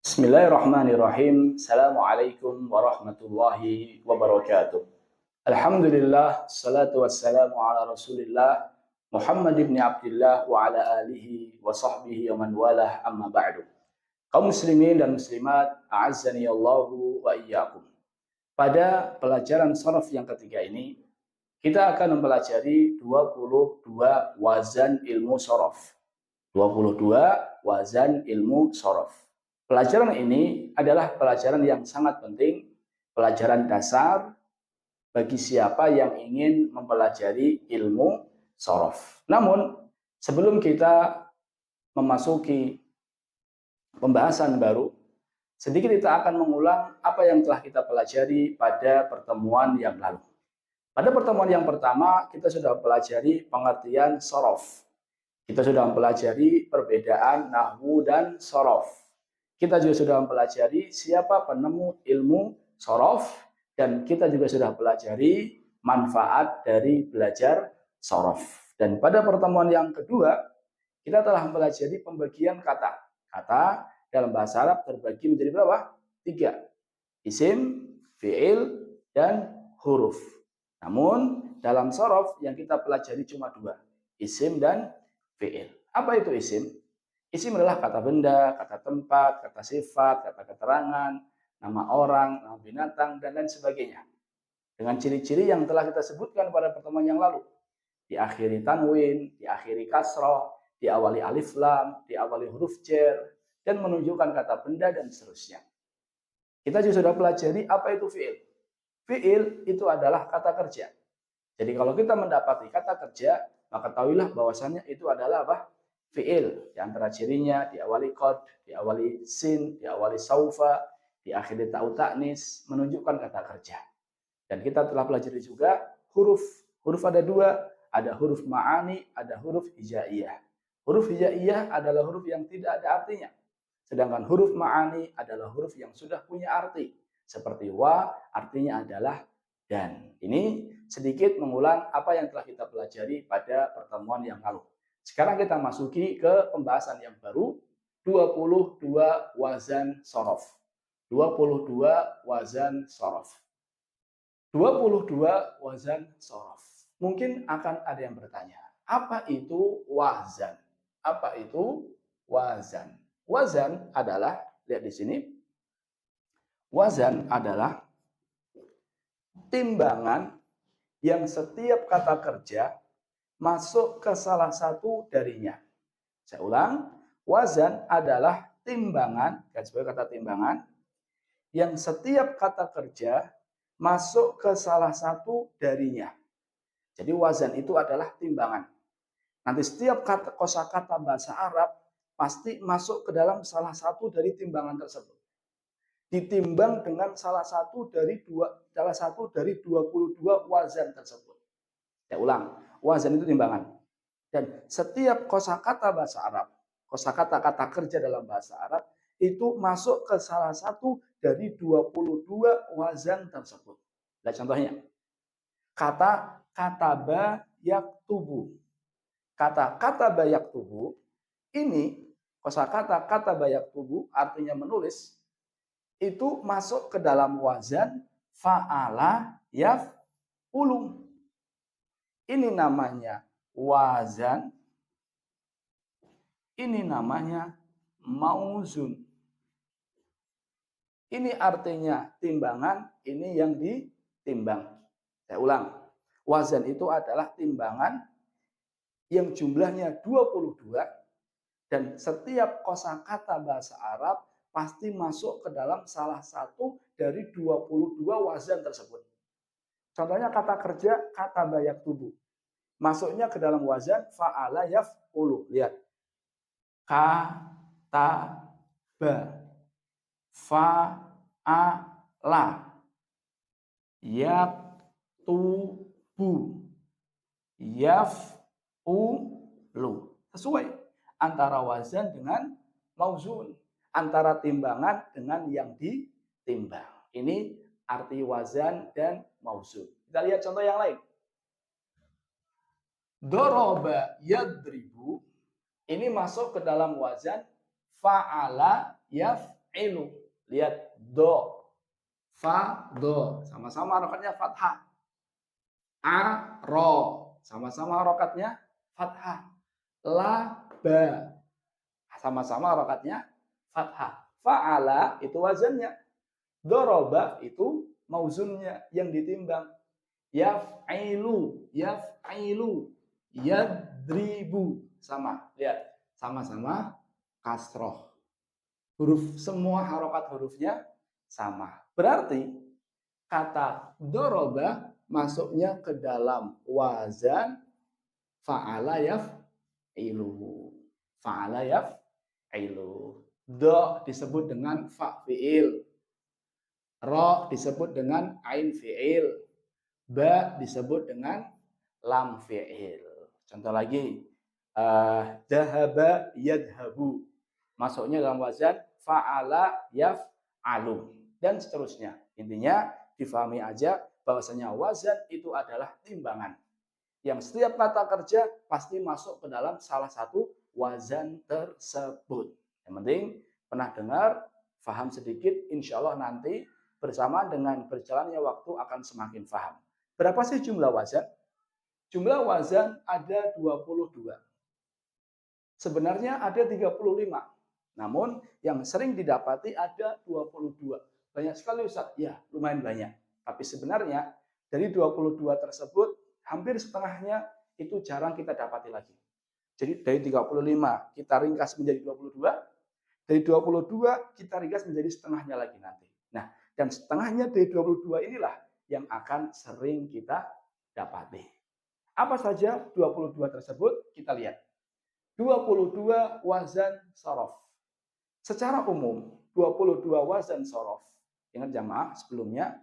Bismillahirrahmanirrahim. Assalamualaikum warahmatullahi wabarakatuh. Alhamdulillah, salatu wassalamu ala rasulillah Muhammad ibn Abdullah wa ala alihi wa sahbihi wa man walah amma ba'du. Kaum muslimin dan muslimat, a'azzani Allahu wa iyyakum. Pada pelajaran sharaf yang ketiga ini, kita akan mempelajari 22 wazan ilmu sharaf. 22 wazan ilmu sharaf. Pelajaran ini adalah pelajaran yang sangat penting, pelajaran dasar bagi siapa yang ingin mempelajari ilmu sorof. Namun, sebelum kita memasuki pembahasan baru, sedikit kita akan mengulang apa yang telah kita pelajari pada pertemuan yang lalu. Pada pertemuan yang pertama, kita sudah mempelajari pengertian sorof. Kita sudah mempelajari perbedaan nahwu dan sorof. Kita juga sudah mempelajari siapa penemu ilmu sorof, dan kita juga sudah pelajari manfaat dari belajar sorof. Dan pada pertemuan yang kedua, kita telah mempelajari pembagian kata. Kata dalam bahasa Arab terbagi menjadi berapa? 3. Isim, fi'il, dan huruf. Namun dalam sorof yang kita pelajari cuma 2. Isim dan fi'il. Apa itu isim? Isim adalah kata benda, kata tempat, kata sifat, kata keterangan, nama orang, nama binatang, dan lain sebagainya. Dengan ciri-ciri yang telah kita sebutkan pada pertemuan yang lalu. Diakhiri tanwin, diakhiri kasroh, diawali alif lam, diawali huruf jar, dan menunjukkan kata benda dan seterusnya. Kita juga sudah pelajari apa itu fi'il. Fi'il itu adalah kata kerja. Jadi kalau kita mendapati kata kerja, maka tahuilah bahwasannya itu adalah apa? Fi'il. Di antara cirinya diawali qad, diawali sin, diawali saufa, diakhiri ta'u ta'nis, menunjukkan kata kerja. Dan kita telah pelajari juga huruf. Huruf ada 2, ada huruf ma'ani, ada huruf hijaiyah. Huruf hijaiyah adalah huruf yang tidak ada artinya. Sedangkan huruf ma'ani adalah huruf yang sudah punya arti. Seperti wa, artinya adalah dan. Ini sedikit mengulang apa yang telah kita pelajari pada pertemuan yang lalu. Sekarang kita masuki ke pembahasan yang baru, 22 wazan sorof. 22 wazan sorof. 22 wazan sorof. Mungkin akan ada yang bertanya, apa itu wazan? Apa itu wazan? Wazan adalah, lihat di sini, wazan adalah timbangan yang setiap kata kerja masuk ke salah satu darinya. Saya ulang, wazan adalah timbangan, sebagai kata timbangan, yang setiap kata kerja masuk ke salah satu darinya. Jadi wazan itu adalah timbangan. Nanti setiap kosakata bahasa Arab pasti masuk ke dalam salah satu dari timbangan tersebut. Ditimbang dengan salah satu dari 22 wazan tersebut. Saya ulang, wazan itu timbangan. Dan setiap kosakata bahasa Arab, kosakata kata kerja dalam bahasa Arab, itu masuk ke salah satu dari 22 wazan tersebut. Lihat contohnya. Kata kataba yaktubu. Kata kataba yaktubu, ini kosakata kataba yaktubu artinya menulis, itu masuk ke dalam wazan fa'ala yaf'ulu. Ini namanya wazan, ini namanya mauzun. Ini artinya timbangan, ini yang ditimbang. Saya ulang, wazan itu adalah timbangan yang jumlahnya 22, dan setiap kosakata bahasa Arab pasti masuk ke dalam salah satu dari 22 wazan tersebut. Contohnya kata kerja, kata bayak tubuh. Masuknya ke dalam wazan fa'ala yaf'ulu. Lihat. Kata ba. Fa'ala. Yaktubu. Yaf'ulu. Sesuai antara wazan dengan mauzun. Antara timbangan dengan yang ditimbang. Ini arti wazan dan mauzun. Kita lihat contoh yang lain. Doroba yadribu, ini masuk ke dalam wazan fa'ala yaf'ilu. Lihat do, fa, do. Sama-sama harokatnya fathah. A, ro. Sama-sama harokatnya fathah. La, ba. Sama-sama harokatnya fathah. Fa'ala itu wazannya. Doroba itu mauzunnya yang ditimbang. Yaf'ilu, yaf'ilu, yadribu. Sama, lihat. Sama-sama kasroh. Huruf, semua harokat hurufnya sama. Berarti kata doroba masuknya ke dalam wazan fa'ala yaf'ilu. Fa'ala yaf'ilu. Do disebut dengan fa fi'il. Ro disebut dengan ain fi'il. Ba disebut dengan lam fi'il. Contoh lagi. Dahaba yadhabu. Masuknya dalam wazan fa'ala yaf'alu. Dan seterusnya. Intinya difahami aja bahwasanya wazan itu adalah timbangan. Yang setiap kata kerja pasti masuk ke dalam salah satu wazan tersebut. Yang penting pernah dengar, paham sedikit, insya Allah nanti bersama dengan berjalannya waktu akan semakin paham. Berapa sih jumlah wazan? Jumlah wazan ada 22. Sebenarnya ada 35. Namun yang sering didapati ada 22. Banyak sekali Ustaz. Ya, lumayan banyak. Tapi sebenarnya dari 22 tersebut hampir setengahnya itu jarang kita dapati lagi. Jadi dari 35 kita ringkas menjadi 22. Dari 22 kita ringkas menjadi setengahnya lagi nanti. Nah, dan setengahnya dari 22 inilah yang akan sering kita dapati. Apa saja 22 tersebut? Kita lihat. 22 wazan sorof. Secara umum, 22 wazan sorof. Ingat jamaah sebelumnya,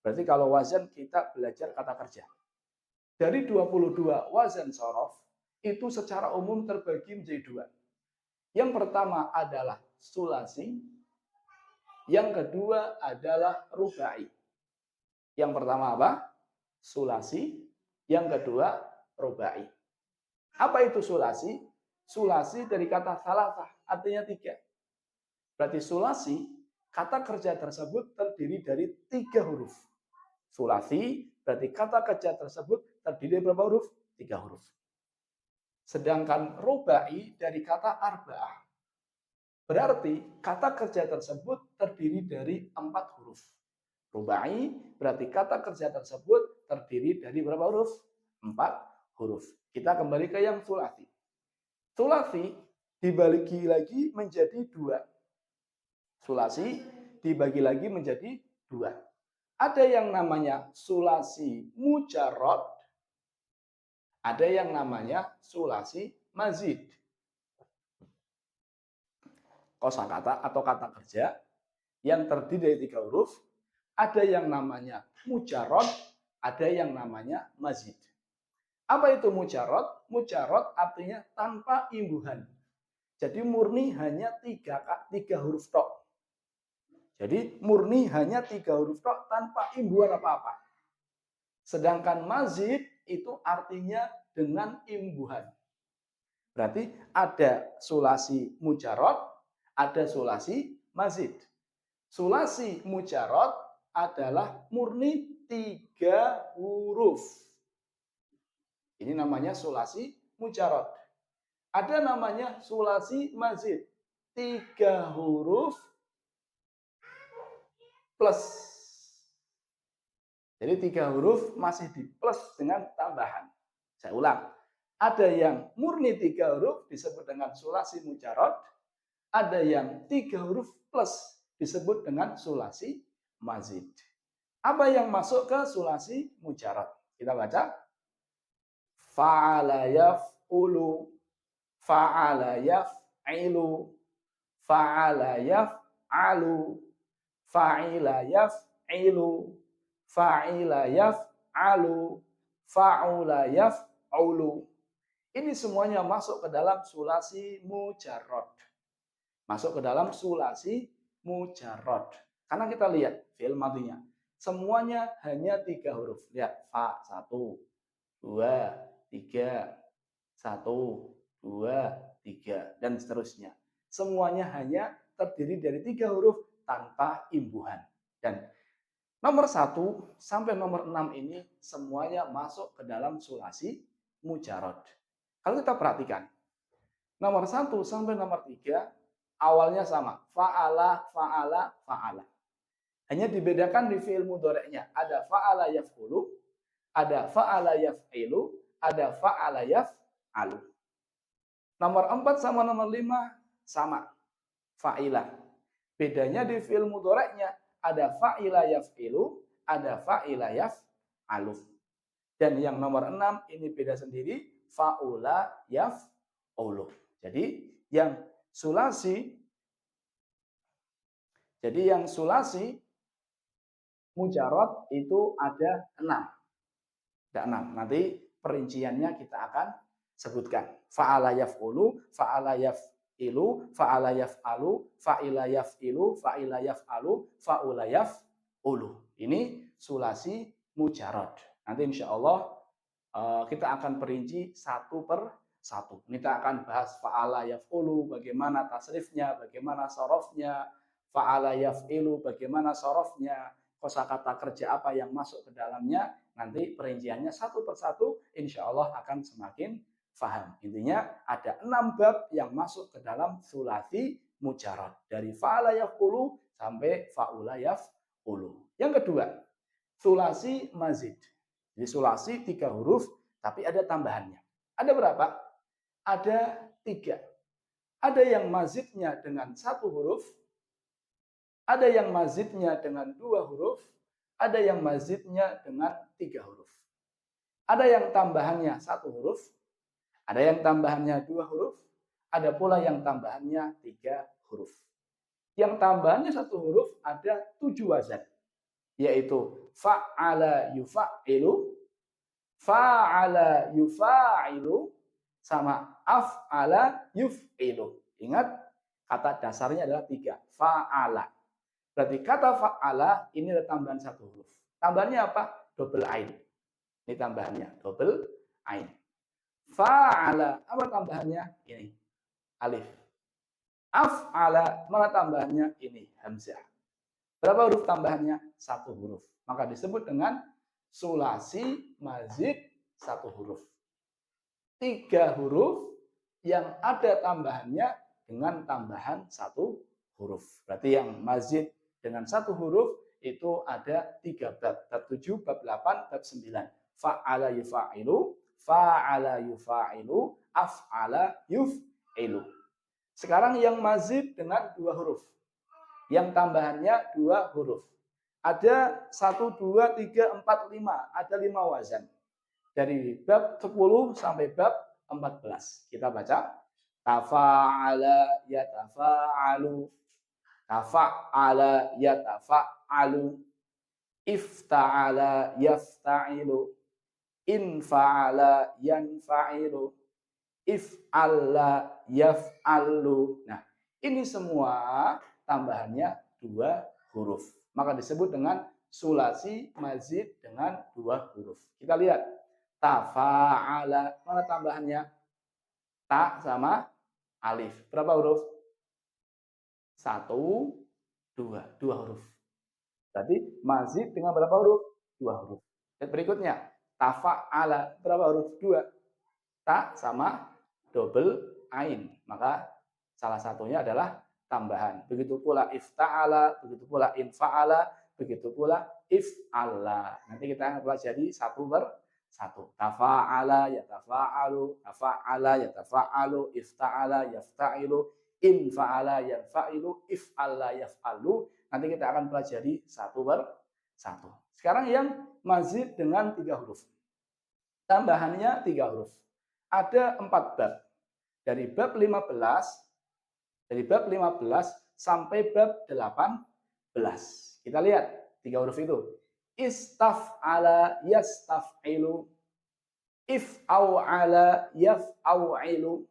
berarti kalau wazan kita belajar kata kerja. Dari 22 wazan sorof, itu secara umum terbagi menjadi dua. Yang pertama adalah sulasi, yang kedua adalah rubai. Yang pertama apa? Sulasi, yang kedua rubai. Apa itu sulasi? Sulasi dari kata salasah, artinya 3. Berarti sulasi, kata kerja tersebut terdiri dari 3 huruf. Sulasi, berarti kata kerja tersebut terdiri dari berapa huruf? 3 huruf. Sedangkan rubai dari kata arba'ah. Berarti kata kerja tersebut terdiri dari 4 huruf. Rubai berarti kata kerja tersebut terdiri dari berapa huruf? 4 huruf. Kita kembali ke yang sulasi. Sulasi dibagi lagi menjadi 2. Sulasi dibagi lagi menjadi 2. Ada yang namanya sulasi mujarrad, ada yang namanya sulasi mazid. Kosakata atau kata kerja yang terdiri dari 3 huruf, ada yang namanya mujarrad, ada yang namanya mazid. Apa itu mujarrad? Mujarrad artinya tanpa imbuhan. Jadi murni hanya 3 huruf tok. Jadi murni hanya 3 huruf tok tanpa imbuhan apa-apa. Sedangkan mazid itu artinya dengan imbuhan. Berarti ada sulasi mujarrad, ada sulasi mazid. Sulasi mujarrad adalah murni 3 huruf. Ini namanya sulasi mujarrad. Ada namanya sulasi mazid. 3 huruf plus. Jadi 3 huruf masih di plus dengan tambahan. Saya ulang. Ada yang murni 3 huruf disebut dengan sulasi mujarrad. Ada yang 3 huruf plus disebut dengan sulasi mazid. Apa yang masuk ke sulasi mujarrad? Kita baca. Fa'ala yaf'ulu, fa'ala yaf'ilu, fa'ala yaf'alu, fa'ila yaf'ilu, fa'ila yaf'alu, fa'ula yaf'ulu. Ini semuanya masuk ke dalam sulasi mujarrad. Masuk ke dalam sulasi mujarrad. Karena kita lihat fi'il madhinya. Semuanya hanya 3 huruf. Lihat, fa 1, 2, 3, 1, 2, 3, dan seterusnya. Semuanya hanya terdiri dari 3 huruf tanpa imbuhan. Dan nomor 1 sampai nomor 6 ini semuanya masuk ke dalam sulasi mujarad. Kalau kita perhatikan, nomor 1 sampai nomor 3 awalnya sama. Fa'ala, fa'ala, fa'ala. Hanya dibedakan di fi'il mudhari'nya. Ada fa'ala yaf'ulu, ada fa'ala yaf'ilu, ada fa'ala yaf'alu. Nomor 4 sama nomor 5 sama. Fa'ila. Bedanya di fi'il mudhari'nya ada fa'ila yaf'ilu, ada fa'ila yaf'alu. Dan yang nomor 6 ini beda sendiri, fa'ula yaf'ulu. Jadi yang sulasi mujarad itu ada 6. Ada 6. Nanti perinciannya kita akan sebutkan. Fa'ala yaf'ulu, fa'ala yaf'ilu, fa'ala yaf'alu, fa'ila yaf'ilu, fa'ila yaf'alu, fa'ula yaf'ulu. Ini sulasi mujarad. Nanti insya Allah kita akan perinci satu per satu. Kita akan bahas fa'ala yaf'ulu, bagaimana tasrifnya, bagaimana sorofnya, fa'ala yaf'ilu, bagaimana sorofnya, kosakata kerja apa yang masuk ke dalamnya. Nanti perinciannya satu per satu, insya Allah akan semakin faham. Intinya ada 6 bab yang masuk ke dalam sulasi mujarad. Dari fa'ala yaf'ulu sampai fa'ula yaf'ulu. Yang kedua, sulasi mazid. Jadi sulasi 3 huruf, tapi ada tambahannya. Ada berapa? Ada 3. Ada yang mazidnya dengan 1 huruf, ada yang mazidnya dengan 2 huruf, ada yang mazidnya dengan 3 huruf. Ada yang tambahannya 1 huruf, ada yang tambahannya 2 huruf, ada pula yang tambahannya 3 huruf. Yang tambahannya 1 huruf ada 7 wazan, yaitu fa'ala yufa'ilu, fa'ala yufa'ilu, sama af'ala yuf'ilu. Ingat, kata dasarnya adalah 3. Fa'ala. Berarti kata fa'ala ini ada tambahan 1 huruf. Tambahannya apa? Double ain. Ini tambahannya, double ain. Fa'ala, apa tambahannya? Ini, alif. Af'ala, mana tambahannya? Ini, hamzah. Berapa huruf tambahannya? 1 huruf. Maka disebut dengan sulasi mazid 1 huruf. 3 huruf yang ada tambahannya dengan tambahan 1 huruf. Berarti yang mazid dengan 1 huruf itu ada 3 bab. Bab 7, bab 8, bab 9. Fa'ala yufa'ilu, fa'ala yufa'ilu, af'ala yuf'ilu. Sekarang yang mazid dengan 2 huruf. Yang tambahannya 2 huruf. Ada 1, 2, 3, 4, 5. Ada 5 wazan. Dari bab 10 sampai bab 14. Kita baca. Tafa'ala yatafa'alu. Tafa'ala yatafa'alu, ifta'ala yafta'ilu, infa'ala yanfa'ilu, if'alla yaf'allu. Nah, ini semua tambahannya 2 huruf. Maka disebut dengan sulasi mazid dengan 2 huruf. Kita lihat. Tafa'ala, mana tambahannya? Ta sama alif. Berapa huruf? 1, 2 huruf. Berarti mazid dengan berapa huruf? 2 huruf. Dan berikutnya, tafa'ala, berapa huruf? 2. Ta sama double ain. Maka salah satunya adalah tambahan. Begitu pula ifta'ala, begitu pula infa'ala, begitu pula if'alla. Nanti kita akan pelajari 1 per 1. Tafa'ala yatafa'alu, tafa'ala yatafa'alu, ifta'ala yafta'ilu, infa'ala yanfa'ilu, if'alla yaf'alu. Nanti kita akan pelajari 1 per 1. Sekarang yang mazid dengan 3 huruf. Tambahannya 3 huruf. Ada 4 bab. Dari bab 15 sampai bab 18. Kita lihat 3 huruf itu. Istaf'ala yastaf'ilu, if'au'ala yaf'au'ilu,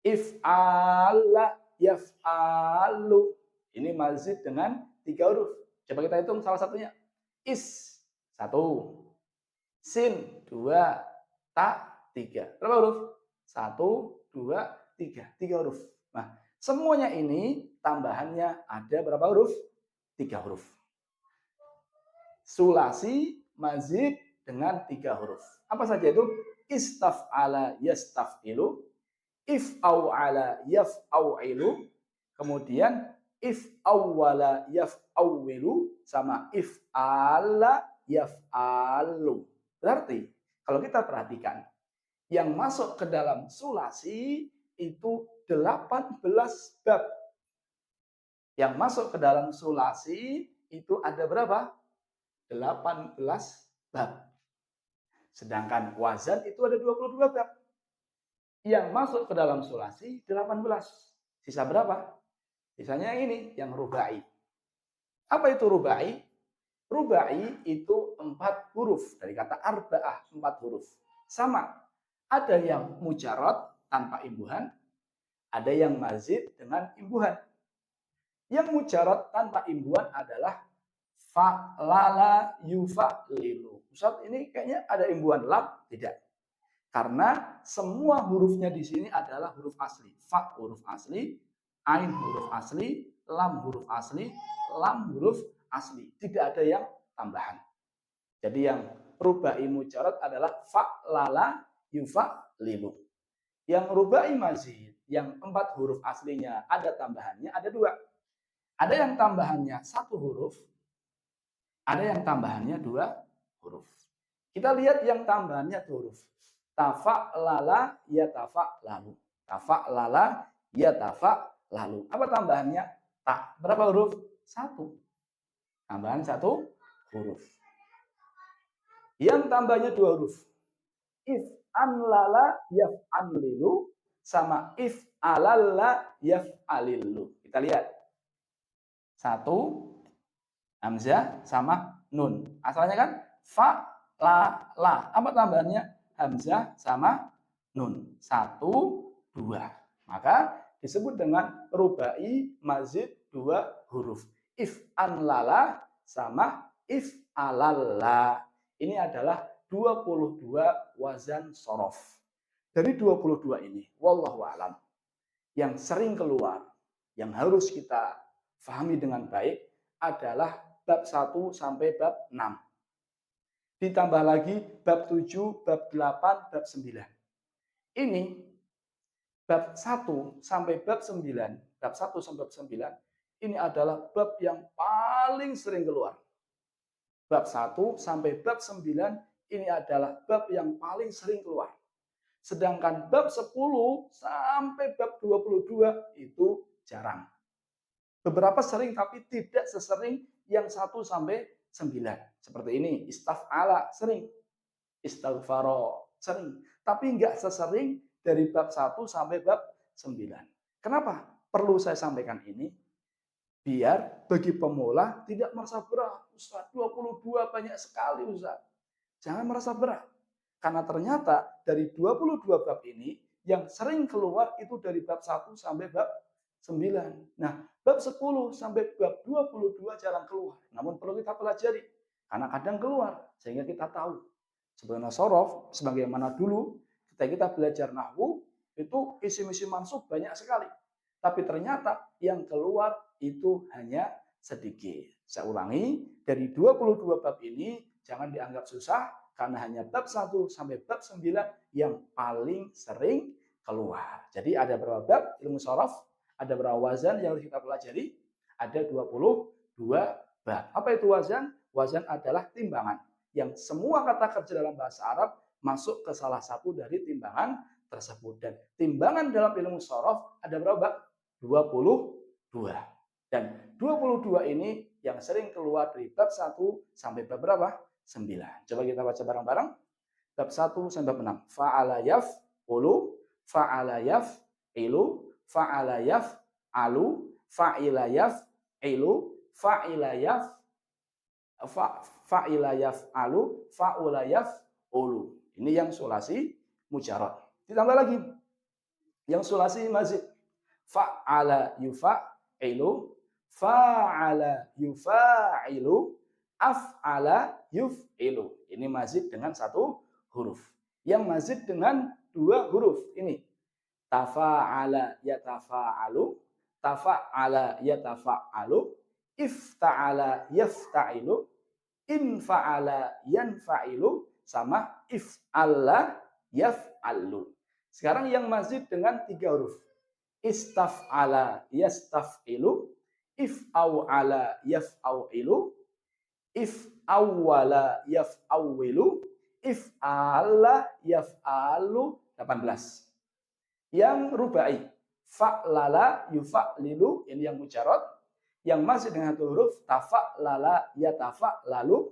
if'ala yaf'alu. Ini mazid dengan 3 huruf. Coba kita hitung salah satunya. Is 1, sin 2, ta 3. Berapa huruf? 1, 2, 3. 3 huruf. Nah, Semuanya ini tambahannya ada berapa huruf? 3 huruf. Sulasi, mazid dengan 3 huruf. Apa saja itu? Istaf'ala yastaf'ilu, if'aw'ala yaf'aw'ilu, kemudian if'awwala yaf'awwilu, sama if'ala yaf'alu. Berarti kalau kita perhatikan, yang masuk ke dalam sulasi itu 18 bab. Yang masuk ke dalam sulasi itu ada berapa? 18 bab. Sedangkan wazan itu ada 22 bab. Yang masuk ke dalam sulasi 18. Sisa berapa? Sisanya ini yang rubai. Apa itu rubai? Rubai itu 4 huruf. Dari kata arba'ah, 4 huruf. Sama. Ada yang mujarad tanpa imbuhan, ada yang mazid dengan imbuhan. Yang mujarad tanpa imbuhan adalah fa'lala yufa'lilu. Ustaz, ini kayaknya ada imbuhan lam? Tidak. Karena semua hurufnya di sini adalah huruf asli. Fa huruf asli, ain huruf asli, lam huruf asli, lam huruf asli. Tidak ada yang tambahan. Jadi yang rubai mujarad adalah fa'lala yufa'lilu. Yang rubai mazid, yang 4 huruf aslinya ada tambahannya, ada 2. Ada yang tambahannya 1 huruf, ada yang tambahannya 2 huruf. Kita lihat yang tambahannya 1 huruf. Tafa'lala yatafa'lalu. Tafa'lala yatafa'lalu. Apa tambahannya? Ta. Berapa huruf? 1. Tambahan 1 huruf. Yang tambahnya 2 huruf. If anlala yaf'anlilu sama if alalla yaf'alilu. Kita lihat. 1 hamzah sama nun. Asalnya kan fa la la. Apa tambahannya? Hamzah sama nun. 1 2. Maka disebut dengan rubai mazid 2 huruf. If anlala sama if alalla. Ini adalah 22 wazan sorof. Dari 22 ini, wallahu a'lam, yang sering keluar, yang harus kita fahami dengan baik adalah bab 1 sampai bab 6. Ditambah lagi bab 7, bab 8, bab 9. Ini bab 1 sampai bab 9, bab 1 sampai bab 9, ini adalah bab yang paling sering keluar. Bab 1 sampai bab 9 ini adalah bab yang paling sering keluar. Sedangkan bab 10 sampai bab 22 itu jarang. Beberapa sering tapi tidak sesering yang 1 sampai 9. Seperti ini, istaf'ala sering, istaghfara sering, tapi enggak sesering dari bab 1 sampai bab 9. Kenapa perlu saya sampaikan ini? Biar bagi pemula tidak merasa berat. Ustaz, 22 banyak sekali Ustaz. Jangan merasa berat. Karena ternyata dari 22 bab ini yang sering keluar itu dari bab 1 sampai bab 9. Nah, bab 10 sampai bab 22 jarang keluar. Namun perlu kita pelajari. Karena kadang keluar. Sehingga kita tahu. Sebenarnya sorof, sebagaimana dulu ketika kita belajar nahwu, itu isim-isim mansub banyak sekali. Tapi ternyata yang keluar itu hanya sedikit. Saya ulangi, dari 22 bab ini jangan dianggap susah, karena hanya bab 1 sampai bab 9 yang paling sering keluar. Jadi ada berapa bab ilmu sorof, ada berapa wazan yang harus kita pelajari? Ada 22 bab. Apa itu wazan? Wazan adalah timbangan. Yang semua kata kerja dalam bahasa Arab masuk ke salah satu dari timbangan tersebut. Dan timbangan dalam ilmu sorof ada berapa bab? 22. Dan 22 ini yang sering keluar dari bab 1 sampai bab berapa? 9. Coba kita baca bareng-bareng. Bab 1 sampai bab 6. Fa'ala yaf'ulu, fa'ala yaf'ilu, fa'ala yaf'alu, fa'ila yaf'ilu, fa'ila yaf'alu, fa'ula yaf'ulu. Ini yang sulasi mujarad. Ditambah lagi yang sulasi mazid. Fa'ala yuf'ilu, fa'ala yufa'ilu, af'ala yuf'ilu. Ini mazid dengan 1 huruf. Yang mazid dengan 2 huruf. Ini tafa'ala yatafa'alu, tafa'ala yatafa'alu, ifta'ala yafta'ilu, infa'ala yanfa'ilu, sama if'alla yaf'allu. Sekarang yang mazid dengan 3 huruf. Istaf'ala yastaf'ilu, if'aw'ala yaf'aw'ilu, if'awwala yaf'awwilu, if'ala yaf'alu. 18. Yang rubai, fa'lala yufa'lilu, ini yang mujarad. Yang masih dengan 1 huruf, tafa'lala yatafa'lalu.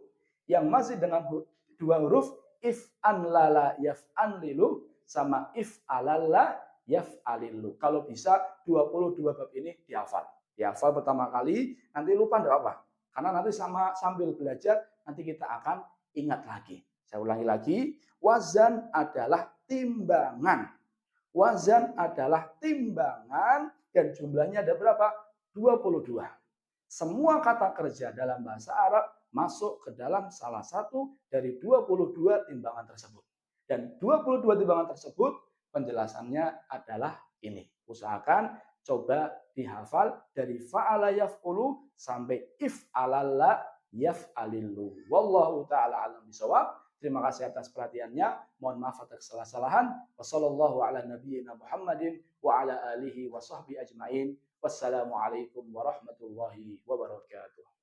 Yang masih dengan 2 huruf, if'anlala yaf'anlilu, sama if'alalla yaf'alilu. Kalau bisa 22 bab ini dihafal. Dihafal pertama kali, nanti lupa enggak apa. Karena nanti sambil belajar, nanti kita akan ingat lagi. Saya ulangi lagi, wazan adalah timbangan. Wazan adalah timbangan dan jumlahnya ada berapa? 22. Semua kata kerja dalam bahasa Arab masuk ke dalam salah satu dari 22 timbangan tersebut. Dan 22 timbangan tersebut penjelasannya adalah ini. Usahakan coba dihafal dari fa'ala yaf'ulu sampai if'alalla yaf'alillu. Wallahu ta'ala alam bisawab. Terima kasih atas perhatiannya. Mohon maaf atas kesalahan. Wassallallahu ala nabiyyina Muhammadin wa ala alihi wa sahbihi ajmain. Wassalamualaikum warahmatullahi wabarakatuh.